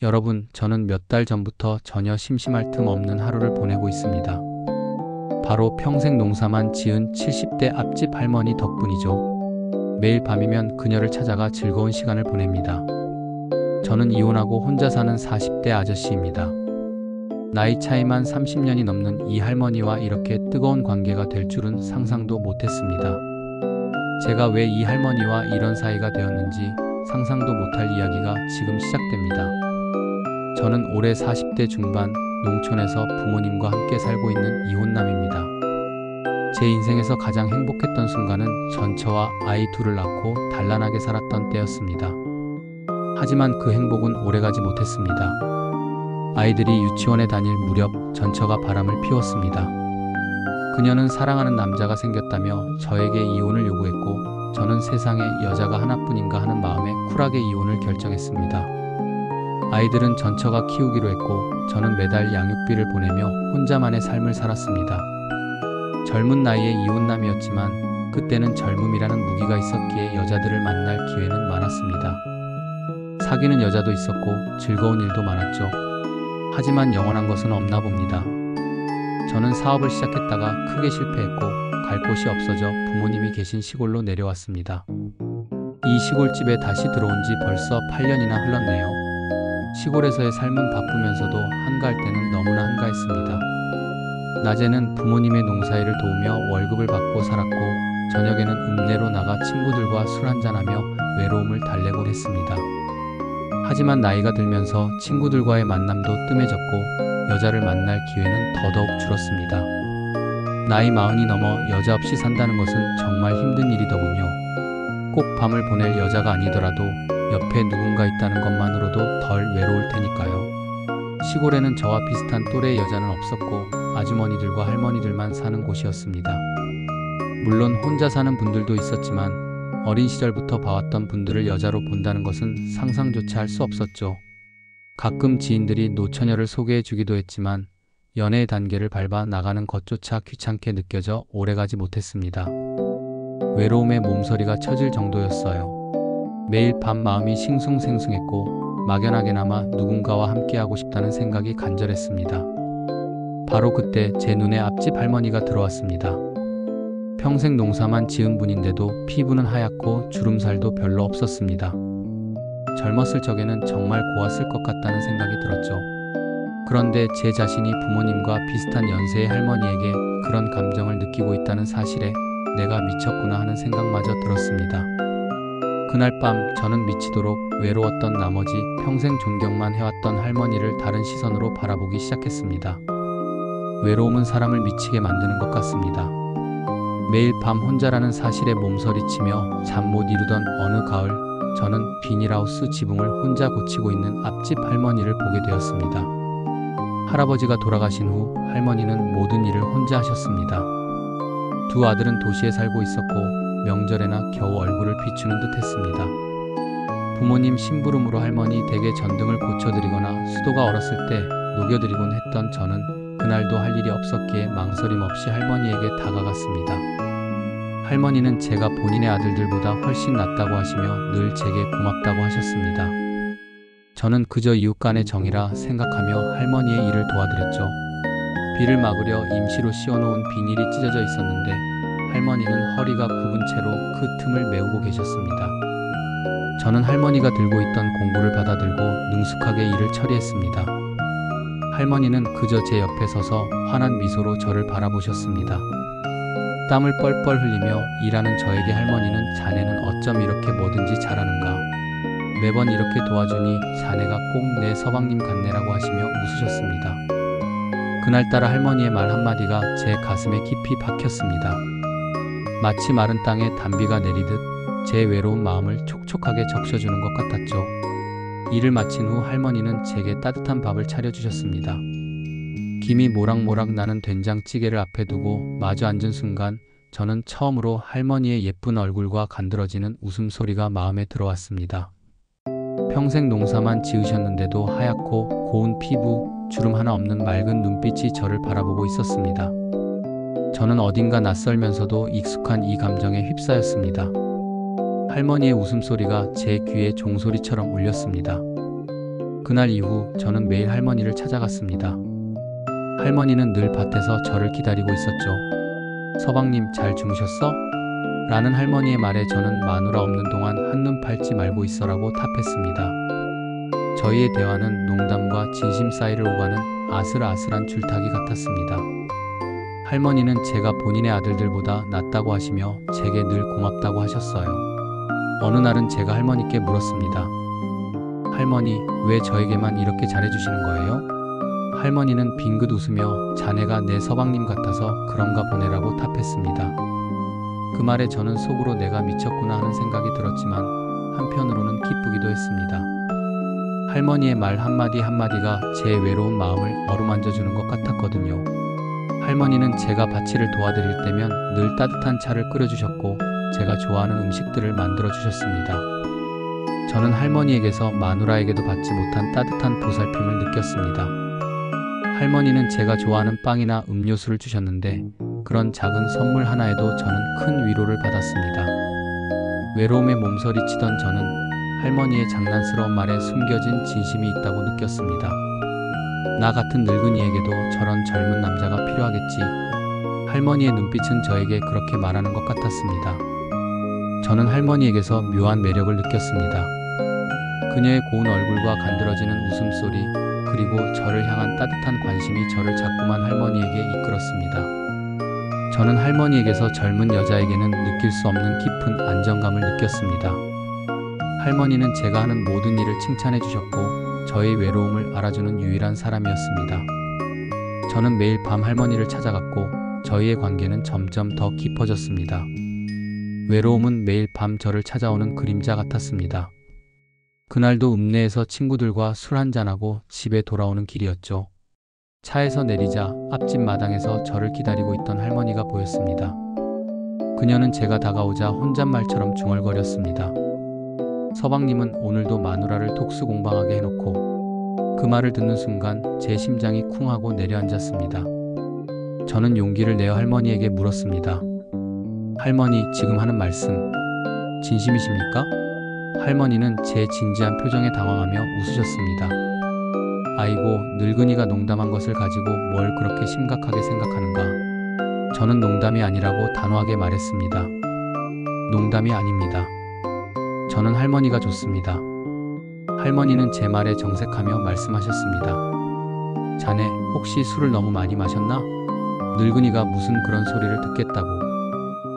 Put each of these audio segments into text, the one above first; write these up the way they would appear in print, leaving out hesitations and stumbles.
여러분, 저는 몇 달 전부터 전혀 심심할 틈 없는 하루를 보내고 있습니다. 바로 평생 농사만 지은 70대 앞집 할머니 덕분이죠. 매일 밤이면 그녀를 찾아가 즐거운 시간을 보냅니다. 저는 이혼하고 혼자 사는 40대 아저씨입니다. 나이 차이만 30년이 넘는 이 할머니와 이렇게 뜨거운 관계가 될 줄은 상상도 못했습니다. 제가 왜 이 할머니와 이런 사이가 되었는지 상상도 못할 이야기가 지금 시작됩니다. 저는 올해 40대 중반, 농촌에서 부모님과 함께 살고 있는 이혼남입니다. 제 인생에서 가장 행복했던 순간은 전처와 아이 둘을 낳고 단란하게 살았던 때였습니다. 하지만 그 행복은 오래가지 못했습니다. 아이들이 유치원에 다닐 무렵 전처가 바람을 피웠습니다. 그녀는 사랑하는 남자가 생겼다며 저에게 이혼을 요구했고, 저는 세상에 여자가 하나뿐인가 하는 마음에 쿨하게 이혼을 결정했습니다. 아이들은 전처가 키우기로 했고, 저는 매달 양육비를 보내며 혼자만의 삶을 살았습니다. 젊은 나이에 이혼남이었지만 그때는 젊음이라는 무기가 있었기에 여자들을 만날 기회는 많았습니다. 사귀는 여자도 있었고 즐거운 일도 많았죠. 하지만 영원한 것은 없나 봅니다. 저는 사업을 시작했다가 크게 실패했고 갈 곳이 없어져 부모님이 계신 시골로 내려왔습니다. 이 시골집에 다시 들어온 지 벌써 8년이나 흘렀네요. 시골에서의 삶은 바쁘면서도 한가할 때는 너무나 한가했습니다. 낮에는 부모님의 농사일을 도우며 월급을 받고 살았고, 저녁에는 읍내로 나가 친구들과 술 한잔하며 외로움을 달래곤 했습니다. 하지만 나이가 들면서 친구들과의 만남도 뜸해졌고 여자를 만날 기회는 더더욱 줄었습니다. 나이 40이 넘어 여자 없이 산다는 것은 정말 힘든 일이더군요. 꼭 밤을 보낼 여자가 아니더라도 옆에 누군가 있다는 것만으로도 덜 외로울 테니까요. 시골에는 저와 비슷한 또래의 여자는 없었고 아주머니들과 할머니들만 사는 곳이었습니다. 물론 혼자 사는 분들도 있었지만 어린 시절부터 봐왔던 분들을 여자로 본다는 것은 상상조차 할 수 없었죠. 가끔 지인들이 노처녀를 소개해 주기도 했지만 연애의 단계를 밟아 나가는 것조차 귀찮게 느껴져 오래가지 못했습니다. 외로움에 몸서리가 처질 정도였어요. 매일 밤 마음이 싱숭생숭했고 막연하게나마 누군가와 함께하고 싶다는 생각이 간절했습니다. 바로 그때 제 눈에 앞집 할머니가 들어왔습니다. 평생 농사만 지은 분인데도 피부는 하얗고 주름살도 별로 없었습니다. 젊었을 적에는 정말 고왔을 것 같다는 생각이 들었죠. 그런데 제 자신이 부모님과 비슷한 연세의 할머니에게 그런 감정을 느끼고 있다는 사실에 내가 미쳤구나 하는 생각마저 들었습니다. 그날 밤 저는 미치도록 외로웠던 나머지 평생 존경만 해왔던 할머니를 다른 시선으로 바라보기 시작했습니다. 외로움은 사람을 미치게 만드는 것 같습니다. 매일 밤 혼자라는 사실에 몸서리치며 잠 못 이루던 어느 가을, 저는 비닐하우스 지붕을 혼자 고치고 있는 앞집 할머니를 보게 되었습니다. 할아버지가 돌아가신 후 할머니는 모든 일을 혼자 하셨습니다. 두 아들은 도시에 살고 있었고 명절에나 겨우 얼굴을 비추는 듯 했습니다. 부모님 심부름으로 할머니 댁의 전등을 고쳐드리거나 수도가 얼었을 때 녹여드리곤 했던 저는 그날도 할 일이 없었기에 망설임 없이 할머니에게 다가갔습니다. 할머니는 제가 본인의 아들들보다 훨씬 낫다고 하시며 늘 제게 고맙다고 하셨습니다. 저는 그저 이웃 간의 정이라 생각하며 할머니의 일을 도와드렸죠. 비를 막으려 임시로 씌워놓은 비닐이 찢어져 있었는데 할머니는 허리가 굽은 채로 그 틈을 메우고 계셨습니다. 저는 할머니가 들고 있던 공구를 받아들고 능숙하게 일을 처리했습니다. 할머니는 그저 제 옆에 서서 환한 미소로 저를 바라보셨습니다. 땀을 뻘뻘 흘리며 일하는 저에게 할머니는 자네는 어쩜 이렇게 뭐든지 잘하는가. 매번 이렇게 도와주니 자네가 꼭 내 서방님 같네라고 하시며 웃으셨습니다. 그날따라 할머니의 말 한마디가 제 가슴에 깊이 박혔습니다. 마치 마른 땅에 단비가 내리듯 제 외로운 마음을 촉촉하게 적셔주는 것 같았죠. 일을 마친 후 할머니는 제게 따뜻한 밥을 차려주셨습니다. 김이 모락모락 나는 된장찌개를 앞에 두고 마주 앉은 순간 저는 처음으로 할머니의 예쁜 얼굴과 간드러지는 웃음소리가 마음에 들어왔습니다. 평생 농사만 지으셨는데도 하얗고 고운 피부, 주름 하나 없는 맑은 눈빛이 저를 바라보고 있었습니다. 저는 어딘가 낯설면서도 익숙한 이 감정에 휩싸였습니다. 할머니의 웃음소리가 제 귀에 종소리처럼 울렸습니다. 그날 이후 저는 매일 할머니를 찾아갔습니다. 할머니는 늘 밭에서 저를 기다리고 있었죠. 서방님 잘 주무셨어? 라는 할머니의 말에 저는 마누라 없는 동안 한눈 팔지 말고 있어라고 답했습니다. 저희의 대화는 농담과 진심 사이를 오가는 아슬아슬한 줄타기 같았습니다. 할머니는 제가 본인의 아들들보다 낫다고 하시며 제게 늘 고맙다고 하셨어요. 어느 날은 제가 할머니께 물었습니다. 할머니, 왜 저에게만 이렇게 잘해주시는 거예요? 할머니는 빙긋 웃으며 자네가 내 서방님 같아서 그런가 보네라고 답했습니다. 그 말에 저는 속으로 내가 미쳤구나 하는 생각이 들었지만 한편으로는 기쁘기도 했습니다. 할머니의 말 한마디 한마디가 제 외로운 마음을 어루만져주는 것 같았거든요. 할머니는 제가 밭일을 도와드릴 때면 늘 따뜻한 차를 끓여주셨고 제가 좋아하는 음식들을 만들어주셨습니다. 저는 할머니에게서 마누라에게도 받지 못한 따뜻한 보살핌을 느꼈습니다. 할머니는 제가 좋아하는 빵이나 음료수를 주셨는데 그런 작은 선물 하나에도 저는 큰 위로를 받았습니다. 외로움에 몸서리치던 저는 할머니의 장난스러운 말에 숨겨진 진심이 있다고 느꼈습니다. 나 같은 늙은이에게도 저런 젊은 남자가 필요하겠지. 할머니의 눈빛은 저에게 그렇게 말하는 것 같았습니다. 저는 할머니에게서 묘한 매력을 느꼈습니다. 그녀의 고운 얼굴과 간드러지는 웃음소리, 그리고 저를 향한 따뜻한 관심이 저를 자꾸만 할머니에게 이끌었습니다. 저는 할머니에게서 젊은 여자에게는 느낄 수 없는 깊은 안정감을 느꼈습니다. 할머니는 제가 하는 모든 일을 칭찬해 주셨고 저의 외로움을 알아주는 유일한 사람이었습니다. 저는 매일 밤 할머니를 찾아갔고 저희의 관계는 점점 더 깊어졌습니다. 외로움은 매일 밤 저를 찾아오는 그림자 같았습니다. 그날도 읍내에서 친구들과 술 한잔하고 집에 돌아오는 길이었죠. 차에서 내리자 앞집 마당에서 저를 기다리고 있던 할머니가 보였습니다. 그녀는 제가 다가오자 혼잣말처럼 중얼거렸습니다. 서방님은 오늘도 마누라를 독수공방하게 해놓고. 그 말을 듣는 순간 제 심장이 쿵하고 내려앉았습니다. 저는 용기를 내어 할머니에게 물었습니다. 할머니, 지금 하는 말씀 진심이십니까? 할머니는 제 진지한 표정에 당황하며 웃으셨습니다. 아이고, 늙은이가 농담한 것을 가지고 뭘 그렇게 심각하게 생각하는가. 저는 농담이 아니라고 단호하게 말했습니다. 농담이 아닙니다. 저는 할머니가 좋습니다. 할머니는 제 말에 정색하며 말씀하셨습니다. 자네 혹시 술을 너무 많이 마셨나? 늙은이가 무슨 그런 소리를 듣겠다고.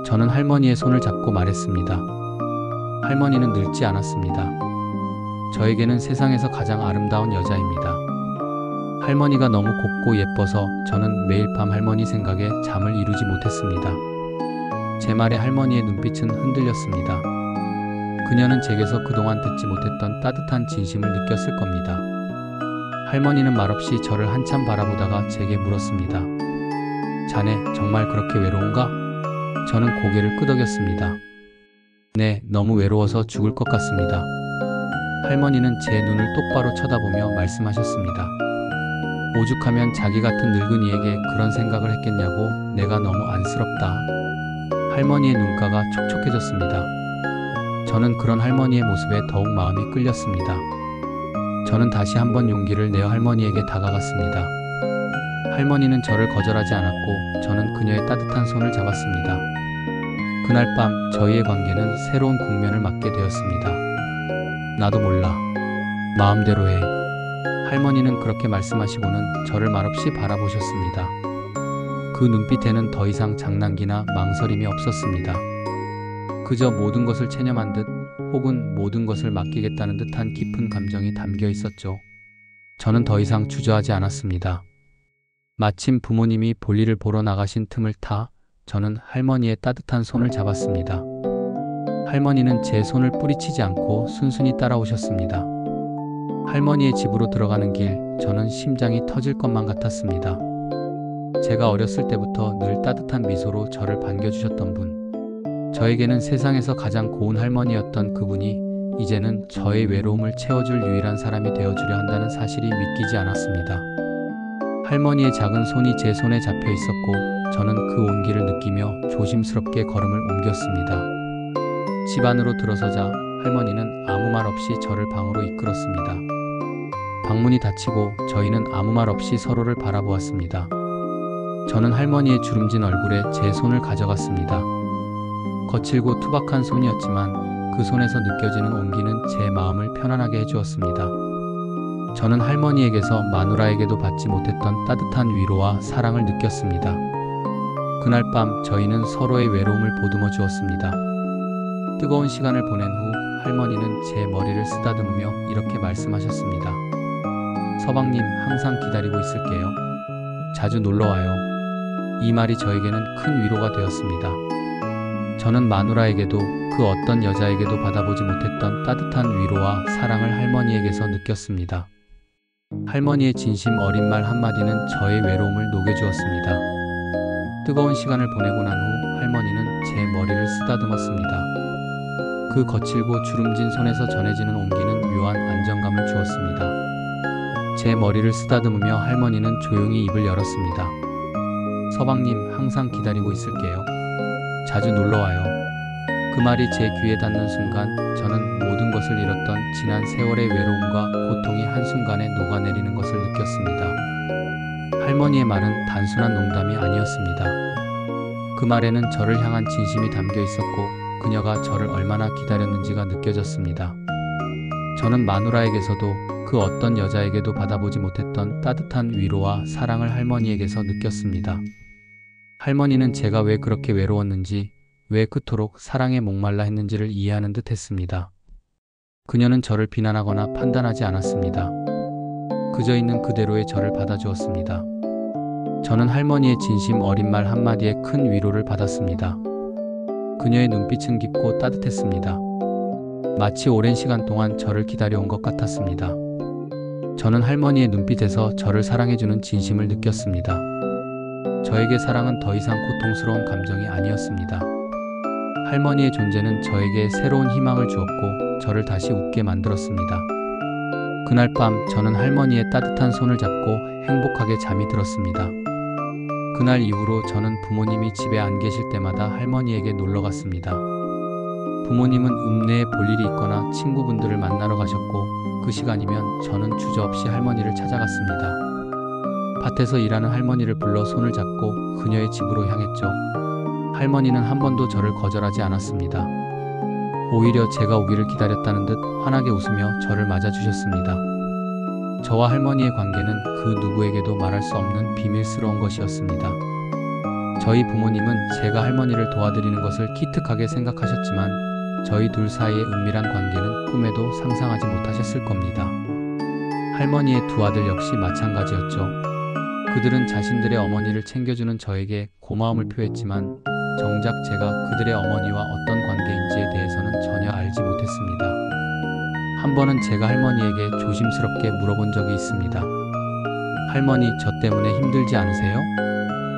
저는 할머니의 손을 잡고 말했습니다. 할머니는 늙지 않았습니다. 저에게는 세상에서 가장 아름다운 여자입니다. 할머니가 너무 곱고 예뻐서 저는 매일 밤 할머니 생각에 잠을 이루지 못했습니다. 제 말에 할머니의 눈빛은 흔들렸습니다. 그녀는 제게서 그동안 듣지 못했던 따뜻한 진심을 느꼈을 겁니다. 할머니는 말없이 저를 한참 바라보다가 제게 물었습니다. 자네 정말 그렇게 외로운가? 저는 고개를 끄덕였습니다. 네, 너무 외로워서 죽을 것 같습니다. 할머니는 제 눈을 똑바로 쳐다보며 말씀하셨습니다. 오죽하면 자기 같은 늙은이에게 그런 생각을 했겠냐고. 내가 너무 안쓰럽다. 할머니의 눈가가 촉촉해졌습니다. 저는 그런 할머니의 모습에 더욱 마음이 끌렸습니다. 저는 다시 한번 용기를 내어 할머니에게 다가갔습니다. 할머니는 저를 거절하지 않았고 저는 그녀의 따뜻한 손을 잡았습니다. 그날 밤 저희의 관계는 새로운 국면을 맞게 되었습니다. 나도 몰라. 마음대로 해. 할머니는 그렇게 말씀하시고는 저를 말없이 바라보셨습니다. 그 눈빛에는 더 이상 장난기나 망설임이 없었습니다. 그저 모든 것을 체념한 듯 혹은 모든 것을 맡기겠다는 듯한 깊은 감정이 담겨 있었죠. 저는 더 이상 주저하지 않았습니다. 마침 부모님이 볼일을 보러 나가신 틈을 타 저는 할머니의 따뜻한 손을 잡았습니다. 할머니는 제 손을 뿌리치지 않고 순순히 따라오셨습니다. 할머니의 집으로 들어가는 길, 저는 심장이 터질 것만 같았습니다. 제가 어렸을 때부터 늘 따뜻한 미소로 저를 반겨주셨던 분, 저에게는 세상에서 가장 고운 할머니였던 그분이 이제는 저의 외로움을 채워줄 유일한 사람이 되어주려 한다는 사실이 믿기지 않았습니다. 할머니의 작은 손이 제 손에 잡혀 있었고 저는 그 온기를 느끼며 조심스럽게 걸음을 옮겼습니다. 집 안으로 들어서자 할머니는 아무 말 없이 저를 방으로 이끌었습니다. 방문이 닫히고 저희는 아무 말 없이 서로를 바라보았습니다. 저는 할머니의 주름진 얼굴에 제 손을 가져갔습니다. 거칠고 투박한 손이었지만 그 손에서 느껴지는 온기는 제 마음을 편안하게 해주었습니다. 저는 할머니에게서 마누라에게도 받지 못했던 따뜻한 위로와 사랑을 느꼈습니다. 그날 밤 저희는 서로의 외로움을 보듬어 주었습니다. 뜨거운 시간을 보낸 후 할머니는 제 머리를 쓰다듬으며 이렇게 말씀하셨습니다. 서방님, 항상 기다리고 있을게요. 자주 놀러와요. 이 말이 저에게는 큰 위로가 되었습니다. 저는 마누라에게도 그 어떤 여자에게도 받아보지 못했던 따뜻한 위로와 사랑을 할머니에게서 느꼈습니다. 할머니의 진심 어린 말 한마디는 저의 외로움을 녹여주었습니다. 뜨거운 시간을 보내고 난 후 할머니는 제 머리를 쓰다듬었습니다. 그 거칠고 주름진 손에서 전해지는 온기는 묘한 안정감을 주었습니다. 제 머리를 쓰다듬으며 할머니는 조용히 입을 열었습니다. 서방님, 항상 기다리고 있을게요. 자주 놀러와요. 그 말이 제 귀에 닿는 순간 저는 모든 것을 잃었던 지난 세월의 외로움과 고통이 한순간에 녹아내리는 것을 느꼈습니다. 할머니의 말은 단순한 농담이 아니었습니다. 그 말에는 저를 향한 진심이 담겨 있었고 그녀가 저를 얼마나 기다렸는지가 느껴졌습니다. 저는 마누라에게서도 그 어떤 여자에게도 받아보지 못했던 따뜻한 위로와 사랑을 할머니에게서 느꼈습니다. 할머니는 제가 왜 그렇게 외로웠는지, 왜 그토록 사랑에 목말라 했는지를 이해하는 듯 했습니다. 그녀는 저를 비난하거나 판단하지 않았습니다. 그저 있는 그대로의 저를 받아주었습니다. 저는 할머니의 진심 어린 말 한마디에 큰 위로를 받았습니다. 그녀의 눈빛은 깊고 따뜻했습니다. 마치 오랜 시간 동안 저를 기다려온 것 같았습니다. 저는 할머니의 눈빛에서 저를 사랑해주는 진심을 느꼈습니다. 저에게 사랑은 더 이상 고통스러운 감정이 아니었습니다. 할머니의 존재는 저에게 새로운 희망을 주었고 저를 다시 웃게 만들었습니다. 그날 밤 저는 할머니의 따뜻한 손을 잡고 행복하게 잠이 들었습니다. 그날 이후로 저는 부모님이 집에 안 계실 때마다 할머니에게 놀러 갔습니다. 부모님은 읍내에 볼 일이 있거나 친구분들을 만나러 가셨고 그 시간이면 저는 주저없이 할머니를 찾아갔습니다. 밭에서 일하는 할머니를 불러 손을 잡고 그녀의 집으로 향했죠. 할머니는 한 번도 저를 거절하지 않았습니다. 오히려 제가 오기를 기다렸다는 듯 환하게 웃으며 저를 맞아주셨습니다. 저와 할머니의 관계는 그 누구에게도 말할 수 없는 비밀스러운 것이었습니다. 저희 부모님은 제가 할머니를 도와드리는 것을 기특하게 생각하셨지만 저희 둘 사이의 은밀한 관계는 꿈에도 상상하지 못하셨을 겁니다. 할머니의 두 아들 역시 마찬가지였죠. 그들은 자신들의 어머니를 챙겨주는 저에게 고마움을 표했지만 정작 제가 그들의 어머니와 어떤 관계인지에 대해서는 전혀 알지 못했습니다. 한 번은 제가 할머니에게 조심스럽게 물어본 적이 있습니다. 할머니, 저 때문에 힘들지 않으세요?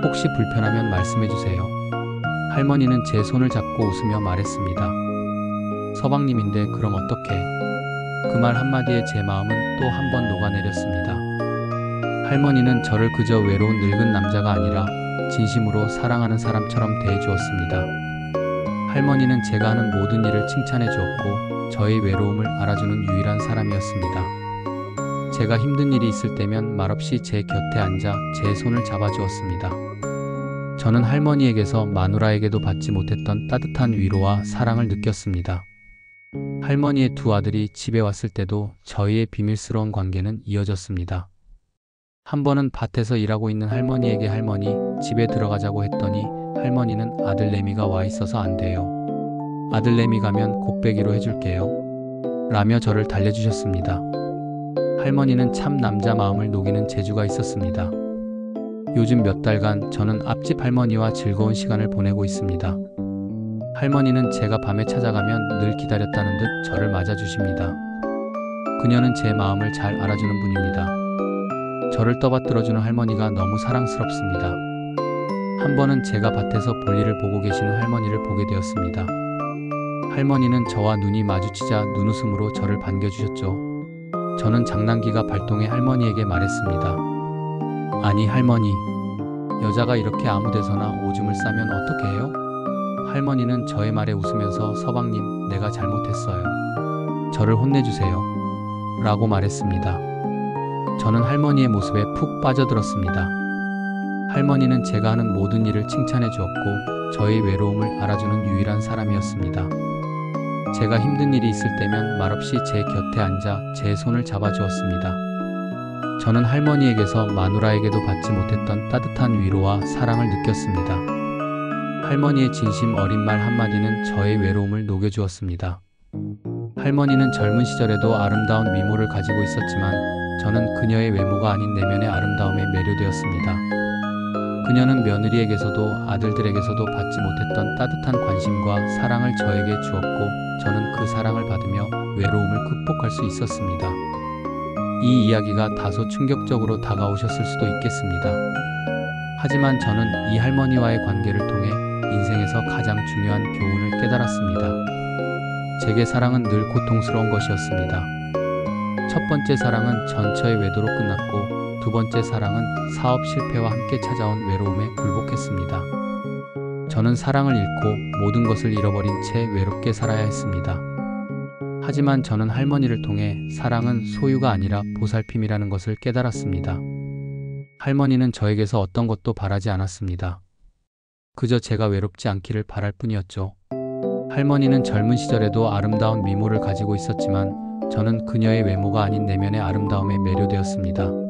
혹시 불편하면 말씀해주세요. 할머니는 제 손을 잡고 웃으며 말했습니다. 서방님인데 그럼 어떡해? 그 말 한마디에 제 마음은 또 한 번 녹아내렸습니다. 할머니는 저를 그저 외로운 늙은 남자가 아니라 진심으로 사랑하는 사람처럼 대해주었습니다. 할머니는 제가 하는 모든 일을 칭찬해 주었고 저의 외로움을 알아주는 유일한 사람이었습니다. 제가 힘든 일이 있을 때면 말없이 제 곁에 앉아 제 손을 잡아주었습니다. 저는 할머니에게서 마누라에게도 받지 못했던 따뜻한 위로와 사랑을 느꼈습니다. 할머니의 두 아들이 집에 왔을 때도 저희의 비밀스러운 관계는 이어졌습니다. 한 번은 밭에서 일하고 있는 할머니에게 할머니, 집에 들어가자고 했더니 할머니는 아들 레미가 와 있어서 안 돼요. 아들 레미 가면 곱빼기로 해줄게요. 라며 저를 달래주셨습니다. 할머니는 참 남자 마음을 녹이는 재주가 있었습니다. 요즘 몇 달간 저는 앞집 할머니와 즐거운 시간을 보내고 있습니다. 할머니는 제가 밤에 찾아가면 늘 기다렸다는 듯 저를 맞아주십니다. 그녀는 제 마음을 잘 알아주는 분입니다. 저를 떠받들어주는 할머니가 너무 사랑스럽습니다. 한 번은 제가 밭에서 볼일을 보고 계시는 할머니를 보게 되었습니다. 할머니는 저와 눈이 마주치자 눈웃음으로 저를 반겨주셨죠. 저는 장난기가 발동해 할머니에게 말했습니다. 아니 할머니, 여자가 이렇게 아무 데서나 오줌을 싸면 어떻게 해요? 할머니는 저의 말에 웃으면서 서방님, 내가 잘못했어요. 저를 혼내주세요. 라고 말했습니다. 저는 할머니의 모습에 푹 빠져들었습니다. 할머니는 제가 하는 모든 일을 칭찬해 주었고 저의 외로움을 알아주는 유일한 사람이었습니다. 제가 힘든 일이 있을 때면 말없이 제 곁에 앉아 제 손을 잡아주었습니다. 저는 할머니에게서 마누라에게도 받지 못했던 따뜻한 위로와 사랑을 느꼈습니다. 할머니의 진심 어린 말 한마디는 저의 외로움을 녹여주었습니다. 할머니는 젊은 시절에도 아름다운 미모를 가지고 있었지만 저는 그녀의 외모가 아닌 내면의 아름다움에 매료되었습니다. 그녀는 며느리에게서도 아들들에게서도 받지 못했던 따뜻한 관심과 사랑을 저에게 주었고 저는 그 사랑을 받으며 외로움을 극복할 수 있었습니다. 이 이야기가 다소 충격적으로 다가오셨을 수도 있겠습니다. 하지만 저는 이 할머니와의 관계를 통해 인생에서 가장 중요한 교훈을 깨달았습니다. 제게 사랑은 늘 고통스러운 것이었습니다. 첫 번째 사랑은 전처의 외도로 끝났고 두 번째 사랑은 사업 실패와 함께 찾아온 외로움에 굴복했습니다. 저는 사랑을 잃고 모든 것을 잃어버린 채 외롭게 살아야 했습니다. 하지만 저는 할머니를 통해 사랑은 소유가 아니라 보살핌이라는 것을 깨달았습니다. 할머니는 저에게서 어떤 것도 바라지 않았습니다. 그저 제가 외롭지 않기를 바랄 뿐이었죠. 할머니는 젊은 시절에도 아름다운 미모를 가지고 있었지만 저는 그녀의 외모가 아닌 내면의 아름다움에 매료되었습니다.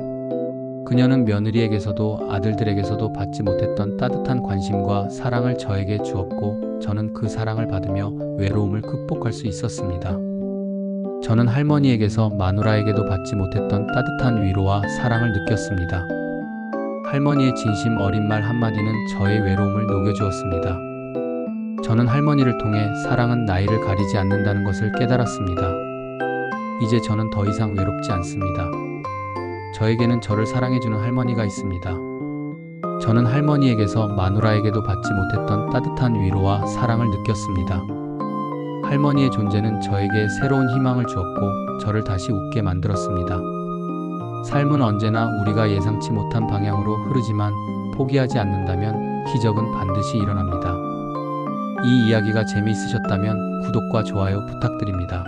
그녀는 며느리에게서도 아들들에게서도 받지 못했던 따뜻한 관심과 사랑을 저에게 주었고 저는 그 사랑을 받으며 외로움을 극복할 수 있었습니다. 저는 할머니에게서 마누라에게도 받지 못했던 따뜻한 위로와 사랑을 느꼈습니다. 할머니의 진심 어린 말 한마디는 저의 외로움을 녹여주었습니다. 저는 할머니를 통해 사랑은 나이를 가리지 않는다는 것을 깨달았습니다. 이제 저는 더 이상 외롭지 않습니다. 저에게는 저를 사랑해주는 할머니가 있습니다. 저는 할머니에게서 마누라에게도 받지 못했던 따뜻한 위로와 사랑을 느꼈습니다. 할머니의 존재는 저에게 새로운 희망을 주었고 저를 다시 웃게 만들었습니다. 삶은 언제나 우리가 예상치 못한 방향으로 흐르지만 포기하지 않는다면 기적은 반드시 일어납니다. 이 이야기가 재미있으셨다면 구독과 좋아요 부탁드립니다.